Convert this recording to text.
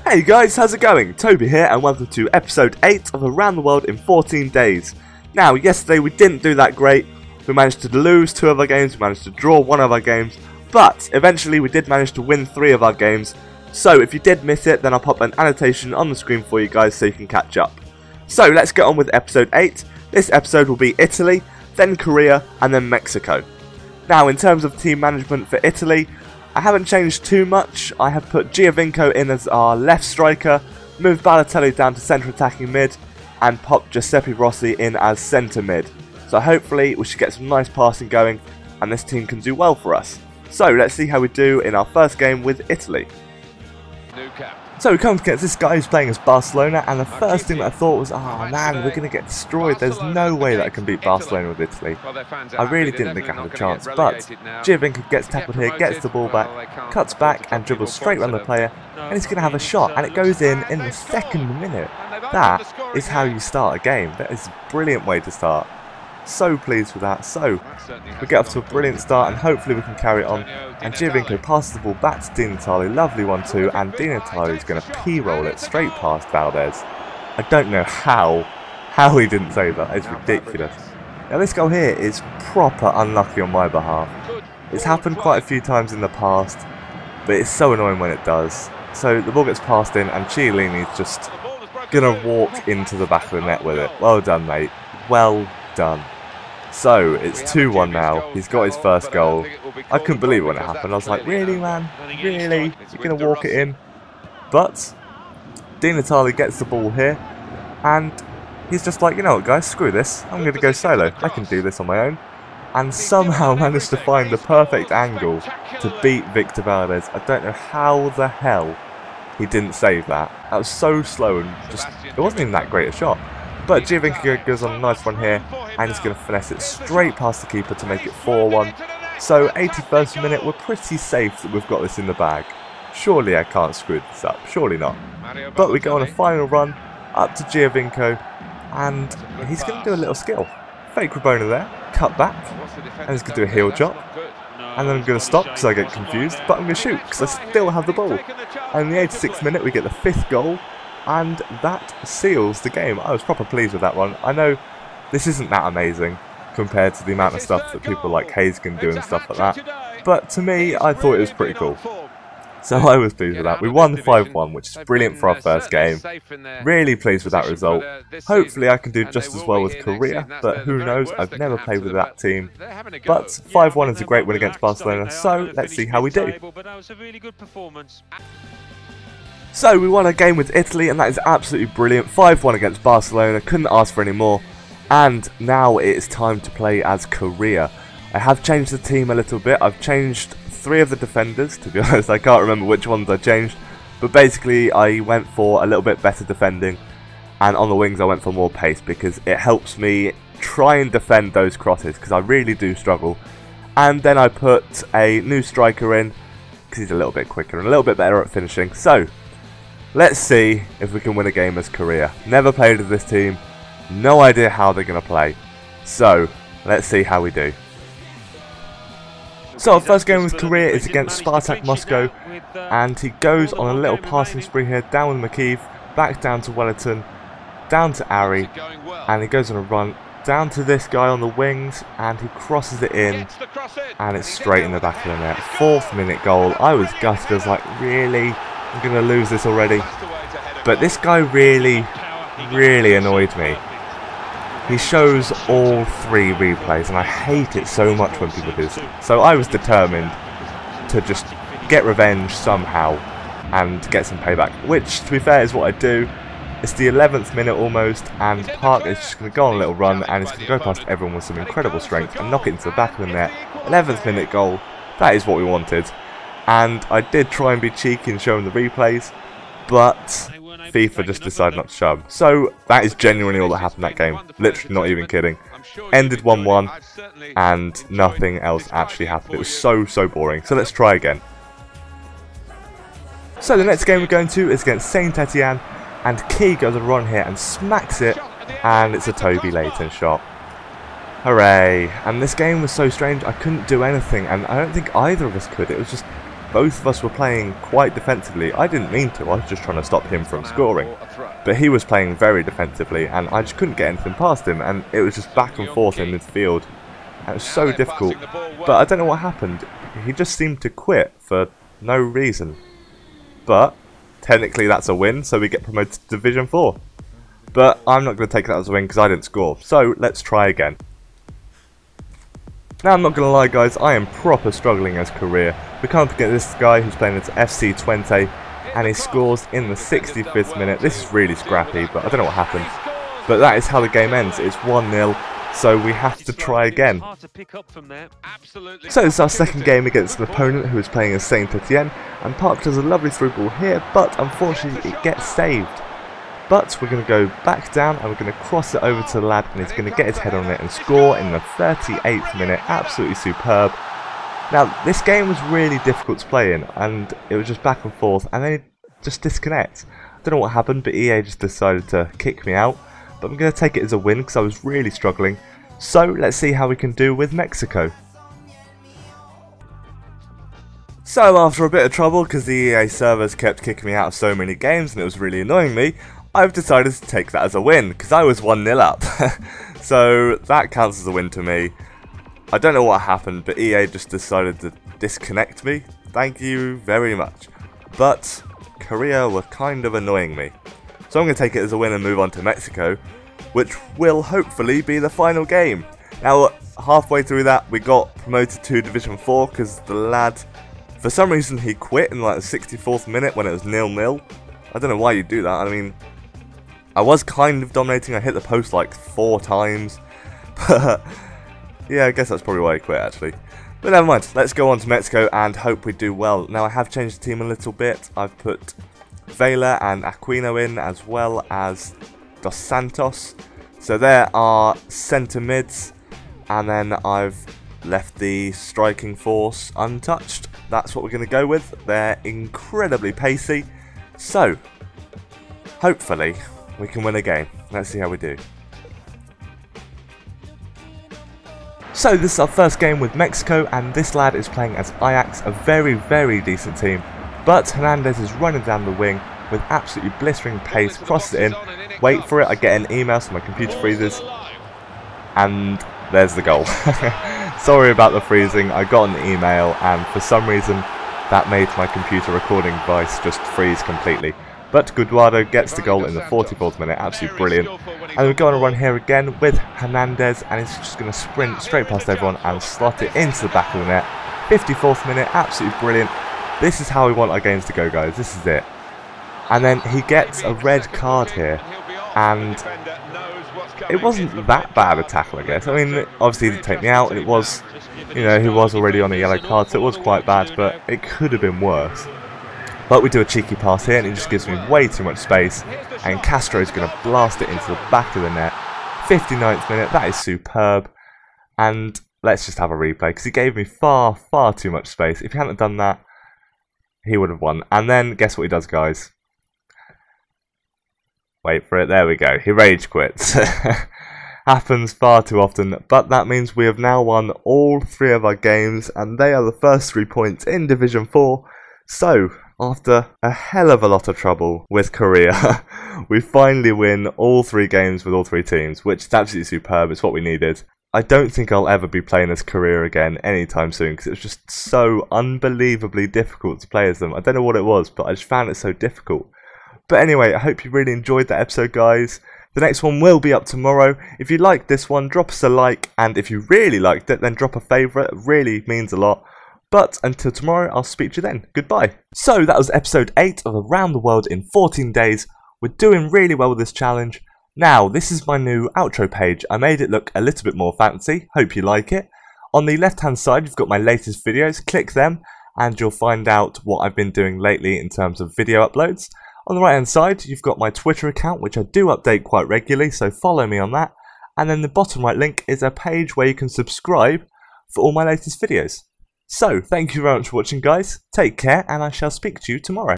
Hey guys, how's it going? Toby here and welcome to episode 8 of Around the World in 14 Days. Now, yesterday we didn't do that great. We managed to lose 2 of our games, we managed to draw 1 of our games, but eventually we did manage to win 3 of our games. So if you did miss it, then I'll pop an annotation on the screen for you guys so you can catch up. So let's get on with episode 8. This episode will be Italy, then Korea, and then Mexico. Now, in terms of team management for Italy, I haven't changed too much. I have put Giovinco in as our left striker, moved Balotelli down to centre attacking mid, and popped Giuseppe Rossi in as centre mid. So hopefully we should get some nice passing going, and this team can do well for us. So let's see how we do in our first game with Italy. So we come against this guy who's playing as Barcelona, and the first thing that I thought was, oh man, we're going to get destroyed. There's no way that I can beat Barcelona with Italy. I really didn't think I had a chance, but Giovinco gets tackled here, gets the ball back, cuts back and dribbles straight around the player, and he's going to have a shot, and it goes in the second minute. That is how you start a game. That is a brilliant way to start. So pleased with that. So we get off to a brilliant start and hopefully we can carry it on. And Giovinco passes the ball back to Di Natale, lovely 1-2, and Di Natale is going to p-roll it straight past Valdez. I don't know how he didn't save that. It's ridiculous. Now this goal here is proper unlucky on my behalf. It's happened quite a few times in the past, but it's so annoying when it does. So the ball gets passed in and Chiellini's just going to walk into the back of the net with it. Well done, mate. Well done. So it's 2-1 now. He's got his first goal. I couldn't believe it when it happened. I was like, really, man? Really? You're going to walk it in? But Di Natale gets the ball here, and he's just like, you know what, guys? Screw this. I'm going to go solo. I can do this on my own. And somehow managed to find the perfect angle to beat Victor Valdez. I don't know how the hell he didn't save that. That was so slow and just, it wasn't even that great a shot. But Giovinco goes on a nice one here, and he's going to finesse it straight past the keeper to make it 4-1. So 81st minute, we're pretty safe that we've got this in the bag. Surely I can't screw this up, surely not. But we go on a final run, up to Giovinco, and he's going to do a little skill. Fake Rabona there, cut back, and he's going to do a heel chop. And then I'm going to stop because I get confused, but I'm going to shoot because I still have the ball. And in the 86th minute, we get the 5th goal. And that seals the game. I was proper pleased with that one. I know this isn't that amazing compared to the amount of stuff that people like Hayes can do and stuff like that. But to me, I thought it was pretty cool. So I was pleased with that. We won 5-1, which is brilliant for our first game. Really pleased with that result. Hopefully I can do just as well with Korea, but who knows, I've never played with that team. But 5-1 is a great win against Barcelona, so let's see how we do. So we won a game with Italy, and that is absolutely brilliant. 5-1 against Barcelona, couldn't ask for any more. And now it is time to play as Korea. I have changed the team a little bit. I've changed 3 of the defenders, to be honest. I can't remember which ones I changed. But basically I went for a little bit better defending. And on the wings I went for more pace because it helps me try and defend those crosses because I really do struggle. And then I put a new striker in because he's a little bit quicker and a little bit better at finishing. So let's see if we can win a game as Korea. Never played with this team. No idea how they're going to play. So, let's see how we do. So, our first game with Korea is against Spartak Moscow. And he goes on a little passing spree here. Down with McKeeve. Back down to Wellington. Down to Ari. And he goes on a run. Down to this guy on the wings. And he crosses it in. And it's straight in the back of the net. 4th minute goal. I was gutted. I was like, really? I'm going to lose this already. But this guy really annoyed me. He shows all 3 replays and I hate it so much when people do this. So I was determined to just get revenge somehow and get some payback. Which, to be fair, is what I do. It's the 11th minute almost, and Park is just going to go on a little run and he's going to go past everyone with some incredible strength and knock it into the back of the net. 11th minute goal. That is what we wanted. And I did try and be cheeky and show him the replays, but FIFA just decided not to show them. So that is genuinely all that happened that game. Literally not even kidding. Ended 1-1 and nothing else actually happened. It was so boring. So let's try again. So the next game we're going to is against Saint Etienne, and Key goes on a run here and smacks it, and it's a TobyLeighton shot. Hooray. And this game was so strange, I couldn't do anything, and I don't think either of us could. It was just both of us were playing quite defensively. I didn't mean to, I was just trying to stop him from scoring. But he was playing very defensively and I just couldn't get anything past him, and it was just back and forth in midfield. And it was so difficult. But I don't know what happened. He just seemed to quit for no reason. But technically that's a win, so we get promoted to Division 4. But I'm not going to take that as a win because I didn't score. So let's try again. Now I'm not going to lie guys, I am proper struggling as career. We come up against this guy who's playing as FC 20 and he scores in the 65th minute. This is really scrappy, but I don't know what happened. But that is how the game ends. It's 1-0, so we have to try again. So it's our second game against an opponent who is playing as Saint Etienne, and Park does a lovely through ball here, but unfortunately it gets saved. But we're going to go back down and we're going to cross it over to the lad, and he's going to get his head on it and score in the 38th minute. Absolutely superb. Now this game was really difficult to play in, and it was just back and forth and then it just disconnect. I don't know what happened, but EA just decided to kick me out. But I'm going to take it as a win because I was really struggling. So let's see how we can do with Mexico. So after a bit of trouble, because the EA servers kept kicking me out of so many games and it was really annoying me, I've decided to take that as a win because I was 1-0 up. So that counts as a win to me. I don't know what happened, but EA just decided to disconnect me. Thank you very much. But Korea were kind of annoying me. So I'm going to take it as a win and move on to Mexico, which will hopefully be the final game. Now, halfway through that, we got promoted to Division 4 because the lad, for some reason, he quit in like the 64th minute when it was 0-0. I don't know why you do that. I mean, I was kind of dominating. I hit the post like 4 times. But yeah, I guess that's probably why he quit actually. But never mind. Let's go on to Mexico and hope we do well. Now, I have changed the team a little bit. I've put Vela and Aquino in, as well as Dos Santos. So there are centre mids, and then I've left the striking force untouched. That's what we're going to go with. They're incredibly pacey, so hopefully we can win a game. Let's see how we do. So this is our first game with Mexico, and this lad is playing as Ajax, a very decent team. But Hernandez is running down the wing with absolutely blistering pace, crosses it in, wait for it, I get an email so my computer freezes, and there's the goal. Sorry about the freezing, I got an email and for some reason that made my computer recording device just freeze completely. But Guaduardo gets the goal in the 44th minute, absolutely brilliant. And we go on a run here again with Hernandez, and he's just going to sprint straight past everyone and slot it into the back of the net. 54th minute, absolutely brilliant. This is how we want our games to go, guys. This is it. And then he gets a red card here, and it wasn't that bad a tackle, I guess. I mean, obviously he didn't take me out, and it was, you know, he was already on a yellow card, so it was quite bad, but it could have been worse. But we do a cheeky pass here, and it just gives me way too much space, and Castro's going to blast it into the back of the net. 59th minute, that is superb. And let's just have a replay, because he gave me far too much space. If he hadn't done that, he would have won. And then, guess what he does, guys? Wait for it, there we go. He rage quits. Happens far too often, but that means we have now won all 3 of our games, and they are the first 3 points in Division 4. So, after a hell of a lot of trouble with Korea, we finally win all 3 games with all 3 teams, which is absolutely superb. It's what we needed. I don't think I'll ever be playing as Korea again anytime soon, because it was just so unbelievably difficult to play as them. I don't know what it was, but I just found it so difficult. But anyway, I hope you really enjoyed that episode, guys. The next one will be up tomorrow. If you liked this one, drop us a like, and if you really liked it, then drop a favourite. It really means a lot. But until tomorrow, I'll speak to you then. Goodbye. So that was episode 8 of Around the World in 14 Days. We're doing really well with this challenge. Now, this is my new outro page. I made it look a little bit more fancy. Hope you like it. On the left hand side, you've got my latest videos. Click them, and you'll find out what I've been doing lately in terms of video uploads. On the right hand side, you've got my Twitter account, which I do update quite regularly, so follow me on that. And then the bottom right link is a page where you can subscribe for all my latest videos. So, thank you very much for watching, guys. Take care, and I shall speak to you tomorrow.